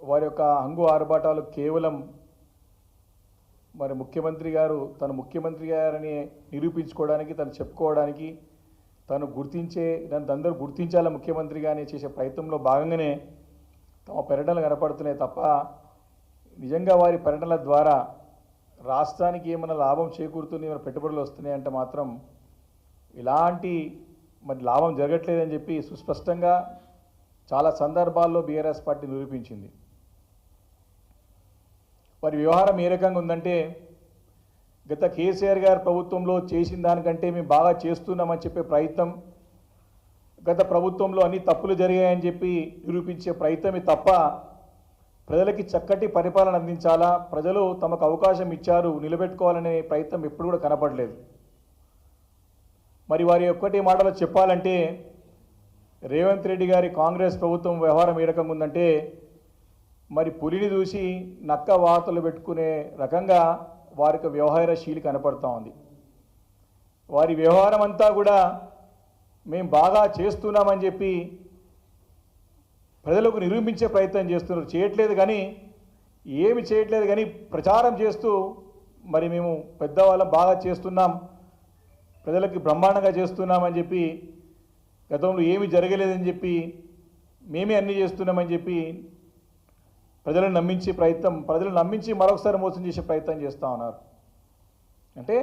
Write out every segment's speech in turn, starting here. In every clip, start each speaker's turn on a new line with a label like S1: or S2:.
S1: వారి యొక్క హంగు ఆర్భాటాలు కేవలం మరి ముఖ్యమంత్రి గారు తను ముఖ్యమంత్రి గారని నిరూపించుకోవడానికి, తను చెప్పుకోవడానికి, తను అందరూ గుర్తించాల ముఖ్యమంత్రిగానే చేసే ప్రయత్నంలో భాగంగానే తమ పర్యటనలు కనపడుతున్నాయి తప్ప నిజంగా వారి పర్యటనల ద్వారా రాష్ట్రానికి ఏమైనా లాభం చేకూరుతుంది, ఏమైనా పెట్టుబడులు వస్తున్నాయి అంటే మాత్రం ఇలాంటి మరి లాభం జరగట్లేదని చెప్పి సుస్పష్టంగా చాలా సందర్భాల్లో బీఆర్ఎస్ పార్టీ నిరూపించింది. వారి వ్యవహారం ఏ రకంగా ఉందంటే గత కేసీఆర్ గారి ప్రభుత్వంలో చేసిన దానికంటే మేము బాగా చేస్తున్నామని చెప్పే ప్రయత్నం, గత ప్రభుత్వంలో అన్ని తప్పులు జరిగాయని చెప్పి నిరూపించే ప్రయత్నమే తప్ప ప్రజలకి చక్కటి పరిపాలన అందించాలా, ప్రజలు తమకు అవకాశం ఇచ్చారు నిలబెట్టుకోవాలనే ప్రయత్నం ఎప్పుడు కూడా కనపడలేదు. మరి వారి ఒక్కటి మాటలో చెప్పాలంటే రేవంత్ రెడ్డి గారి కాంగ్రెస్ ప్రభుత్వం వ్యవహారం ఏ రకంగా ఉందంటే మరి పులిని చూసి నక్క వాతలు పెట్టుకునే రకంగా వారికి వ్యవహారశీలి కనపడుతూ ఉంది. వారి వ్యవహారం అంతా కూడా మేము బాగా చేస్తున్నామని చెప్పి ప్రజలకు నిరూపించే ప్రయత్నం చేస్తున్నారు. ఏమి చేయట్లేదు కానీ ప్రచారం చేస్తూ మరి మేము పెద్దవాళ్ళం బాగా చేస్తున్నాం, ప్రజలకి బ్రహ్మాండంగా చేస్తున్నామని చెప్పి, గతంలో ఏమి జరగలేదని చెప్పి, మేమే అన్నీ చేస్తున్నామని చెప్పి ప్రజలను నమ్మించి మరొకసారి మోసం చేసే ప్రయత్నం చేస్తూ ఉన్నారు. అంటే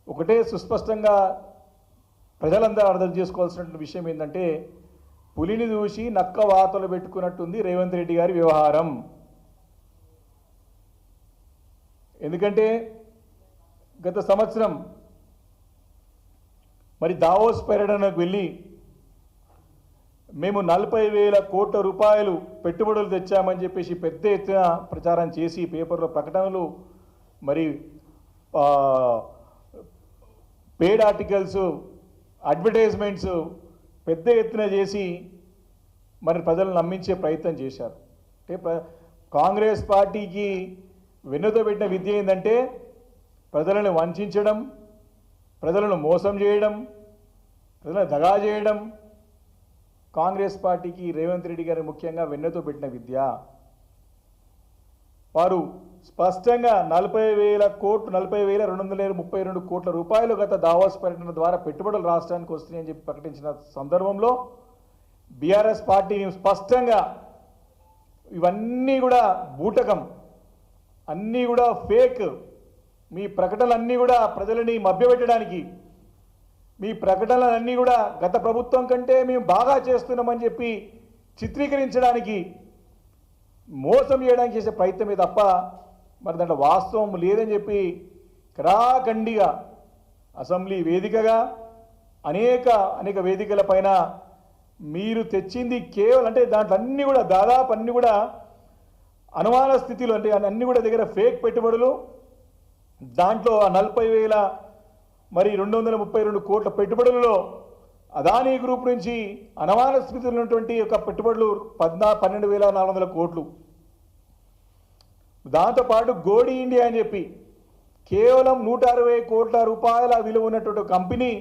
S1: ఒకటే సుస్పష్టంగా ప్రజలందరూ అర్థం చేసుకోవాల్సిన విషయం ఏంటంటే పులిని చూసి నక్క వాతలు పెట్టుకున్నట్టుంది రేవంత్ రెడ్డి గారి వ్యవహారం. ఎందుకంటే గత సంవత్సరం మరి దావోస్ పర్యటనకు వెళ్ళి మేము 40,000 కోట్ల రూపాయలు పెట్టుబడులు తెచ్చామని చెప్పేసి పెద్ద ఎత్తున ప్రచారం చేసి పేపర్లో ప్రకటనలు, మరి పేడ్ ఆర్టికల్స్, అడ్వర్టైజ్మెంట్స్ పెద్ద ఎత్తున చేసి మరి ప్రజలను నమ్మించే ప్రయత్నం చేశారు. అంటే కాంగ్రెస్ పార్టీకి వెన్నుతో పెట్టిన విద్య ఏంటంటే ప్రజలను వంచడం, ప్రజలను మోసం చేయడం, ప్రజలను దగా చేయడం కాంగ్రెస్ పార్టీకి రేవంత్ రెడ్డి గారి ముఖ్యంగా వెన్నెతో పెట్టిన విద్య. వారు స్పష్టంగా 40,000 కోట్లు 40,232 కోట్ల రూపాయలు గత దావోస్ పర్యటన ద్వారా పెట్టుబడులు రాష్ట్రానికి వస్తున్నాయని చెప్పి ప్రకటించిన సందర్భంలో బీఆర్ఎస్ పార్టీ స్పష్టంగా ఇవన్నీ కూడా బూటకం, అన్నీ కూడా ఫేక్, మీ ప్రకటనలన్నీ కూడా ప్రజలని మభ్యపెట్టడానికి, మీ ప్రకటనలన్నీ కూడా గత ప్రభుత్వం కంటే మేము బాగా చేస్తున్నామని చెప్పి చిత్రీకరించడానికి, మోసం చేయడానికి చేసే ప్రయత్నమే తప్ప మరి దాంట్లో వాస్తవం లేదని చెప్పి కరాఖండిగా అసెంబ్లీ వేదికగా అనేక వేదికల పైన మీరు తెచ్చింది కేవలం అంటే దాంట్లో అన్నీ కూడా దాదాపు అన్నీ కూడా అనుమాన స్థితిలో, అంటే అన్నీ కూడా దగ్గర ఫేక్ పెట్టుబడులు. దాంట్లో ఆ 40,232 కోట్ల పెట్టుబడులలో అదానీ గ్రూప్ నుంచి అనుమాన స్థితిలో ఉన్నటువంటి యొక్క పెట్టుబడులు 12,400 కోట్లు. దాంతోపాటు గోడి ఇండియా అని చెప్పి కేవలం 160 కోట్ల రూపాయల విలువ ఉన్నటువంటి కంపెనీ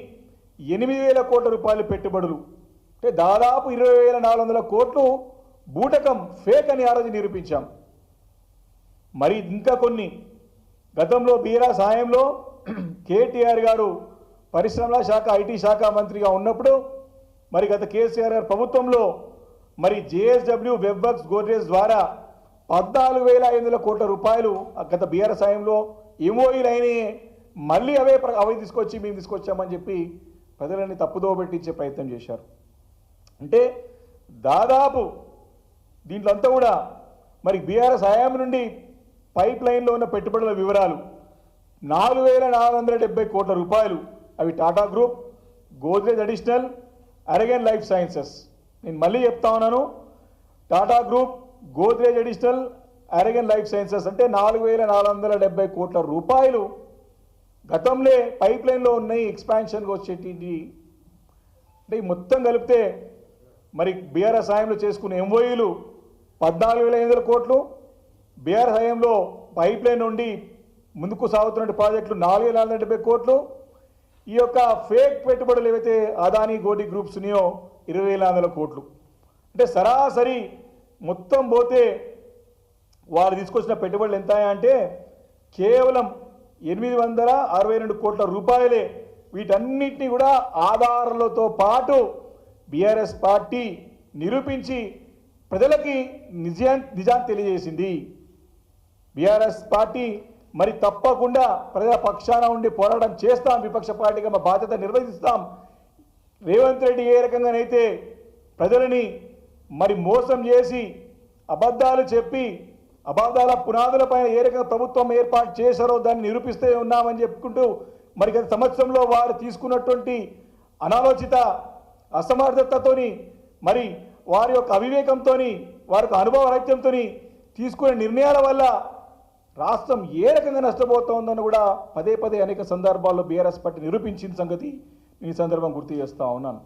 S1: 8,000 కోట్ల రూపాయల పెట్టుబడులు, అంటే దాదాపు 20,400 కోట్లు బూటకం, ఫేక్ అని ఆ రోజు నిరూపించాం. మరి ఇంకా కొన్ని గతంలో బీఆర్ఎస్ హయాంలో కేటీఆర్ గారు పరిశ్రమల శాఖ ఐటీ శాఖ మంత్రిగా ఉన్నప్పుడు మరి గత కేసీఆర్ గారి ప్రభుత్వంలో మరి జేఎస్డబ్ల్యూ వెబ్వర్క్స్ గోద్రేజ్ ద్వారా 14,500 కోట్ల రూపాయలు గత బీఆర్ఎస్ హయాంలో ఎంఓఈలు అయినాయి. మళ్ళీ అవే మేము తీసుకొచ్చామని చెప్పి ప్రజలని తప్పుదోవ పెట్టించే ప్రయత్నం చేశారు. అంటే దాదాపు దీంట్లో అంతా కూడా మరి బీఆర్ఎస్ హయాం నుండి పైప్ లైన్లో ఉన్న పెట్టుబడుల వివరాలు 4,470 కోట్ల రూపాయలు. అవి Tata group, Godrej additional, Aragen life sciences. నేను మళ్ళీ చెప్తా ఉన్నాను, Tata group, Godrej additional, Aragen life sciences అంటే 4,470 కోట్ల రూపాయలు గతంలో పైప్ లైన్లో ఉన్నాయి, ఎక్స్పాన్షన్గా వచ్చేటి. అంటే మొత్తం కలిపితే మరి బీఆర్ఎస్ హయాంలో చేసుకున్న ఎంఓఈలు 14,500 కోట్లు, బీఆర్ఎస్ హయాంలో పైప్ లైన్ నుండి ముందుకు సాగుతున్న ప్రాజెక్టులు 4,470 కోట్లు. ఈ యొక్క ఫేక్ పెట్టుబడులు ఏవైతే అదానీ గోడి గ్రూప్స్ ఉన్నాయో 20,400 కోట్లు. అంటే సరాసరి మొత్తం పోతే వాళ్ళు తీసుకొచ్చిన పెట్టుబడులు ఎంత అంటే కేవలం 862 కోట్ల రూపాయలే. వీటన్నిటిని కూడా ఆధారాలతో పాటు బీఆర్ఎస్ పార్టీ నిరూపించి ప్రజలకి నిజాన్ని తెలియజేసింది. బీఆర్ఎస్ పార్టీ మరి తప్పకుండా ప్రజల పక్షాన ఉండి పోరాటం చేస్తాం, విపక్ష పార్టీగా మా బాధ్యత నిర్వహిస్తాం. రేవంత్ రెడ్డి ఏ రకంగానైతే ప్రజలని మరి మోసం చేసి అబద్ధాలు చెప్పి అబద్ధాల పునాదులపైన ఏ రకంగా ప్రభుత్వం ఏర్పాటు చేశారో దాన్ని నిరూపిస్తే ఉన్నామని చెప్పుకుంటూ మరి గత సంవత్సరంలో వారు తీసుకున్నటువంటి అనాలోచిత అసమర్థతతోని మరి వారి యొక్క అవివేకంతో వారి యొక్క అనుభవ రాహిత్యంతో తీసుకునే నిర్ణయాల వల్ల రాష్ట్రం ఏ రకంగా నష్టపోతుందని కూడా పదే పదే అనేక సందర్భాల్లో బీఆర్ఎస్ పార్టీ నిరూపించిన సంగతి ఈ సందర్భం గుర్తు చేస్తా ఉన్నాను.